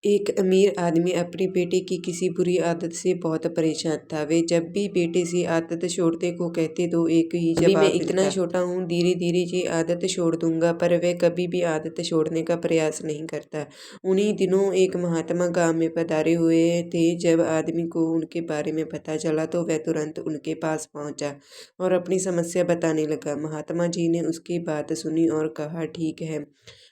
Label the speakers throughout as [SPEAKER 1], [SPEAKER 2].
[SPEAKER 1] एक अमीर आदमी अपनी बेटे की किसी बुरी आदत से बहुत परेशान था। वे जब भी बेटे से आदत छोड़ने को कहते तो एक ही जवाब मैं इतना छोटा हूँ, धीरे धीरे ये आदत छोड़ दूंगा। पर वह कभी भी आदत छोड़ने का प्रयास नहीं करता। उन्हीं दिनों एक महात्मा गांव में पधारे हुए थे। जब आदमी को उनके बारे में पता चला तो वह तुरंत उनके पास पहुंचा और अपनी समस्या बताने लगा। महात्मा जी ने उसकी बात सुनी और कहा, ठीक है,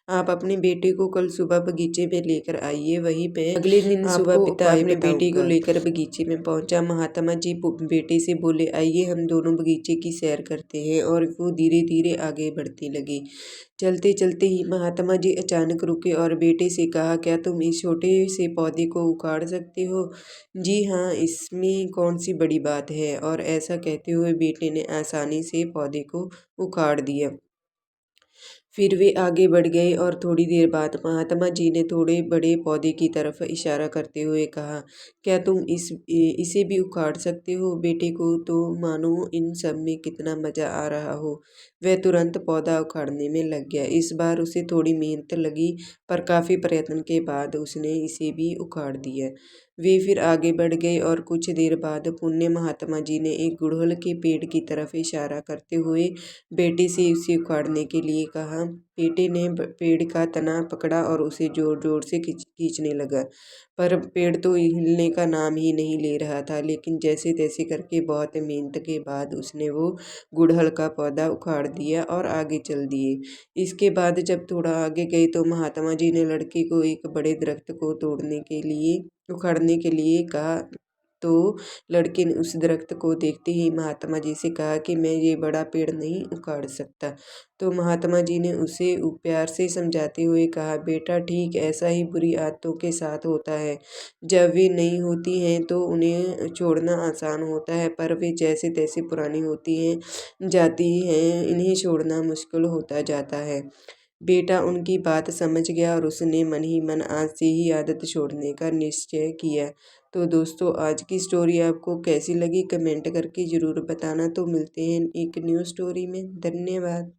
[SPEAKER 1] आप अपने बेटे को कल सुबह बगीचे में लेकर आइए। वहीं पे अगले दिन सुबह पिता अपने बेटे को लेकर बगीचे में पहुंचा। महात्मा जी बेटे से बोले, आइए हम दोनों बगीचे की सैर करते हैं। और वो धीरे धीरे आगे बढ़ने लगे। चलते चलते ही महात्मा जी अचानक रुके और बेटे से कहा, क्या तुम इस छोटे से पौधे को उखाड़ सकते हो? जी हाँ, इसमें कौन सी बड़ी बात है। और ऐसा कहते हुए बेटे ने आसानी से पौधे को उखाड़ दिया। फिर वे आगे बढ़ गए और थोड़ी देर बाद महात्मा जी ने थोड़े बड़े पौधे की तरफ इशारा करते हुए कहा, क्या तुम इसे भी उखाड़ सकते हो? बेटे को तो मानो इन सब में कितना मजा आ रहा हो। वह तुरंत पौधा उखाड़ने में लग गया। इस बार उसे थोड़ी मेहनत लगी, पर काफी प्रयत्न के बाद उसने इसे भी उखाड़ दिया। वे फिर आगे बढ़ गए और कुछ देर बाद पुण्य महात्मा जी ने एक गुड़हल के पेड़ की तरफ इशारा करते हुए बेटे से उसे उखाड़ने के लिए कहा। बेटे ने पेड़ का तना पकड़ा और उसे जोर जोर से खींचने लगा। पर पेड़ तो हिलने का नाम ही नहीं ले रहा था। लेकिन जैसे तैसे करके बहुत मेहनत के बाद उसने वो गुड़हल का पौधा उखाड़ दिया और आगे चल दिए। इसके बाद जब थोड़ा आगे गए तो महात्मा जी ने लड़के को एक बड़े दरख्त को उखाड़ने के लिए कहा। तो लड़के ने उस दरख्त को देखते ही महात्मा जी से कहा कि मैं ये बड़ा पेड़ नहीं उखाड़ सकता। तो महात्मा जी ने उसे प्यार से समझाते हुए कहा, बेटा ठीक ऐसा ही बुरी आदतों के साथ होता है। जब वे नहीं होती हैं तो उन्हें छोड़ना आसान होता है, पर वे जैसे तैसे पुरानी होती हैं जाती हैं, इन्हें छोड़ना मुश्किल होता जाता है। बेटा उनकी बात समझ गया और उसने मन ही मन आज से ही आदत छोड़ने का निश्चय किया। तो दोस्तों, आज की स्टोरी आपको कैसी लगी कमेंट करके ज़रूर बताना। तो मिलते हैं एक न्यू स्टोरी में। धन्यवाद।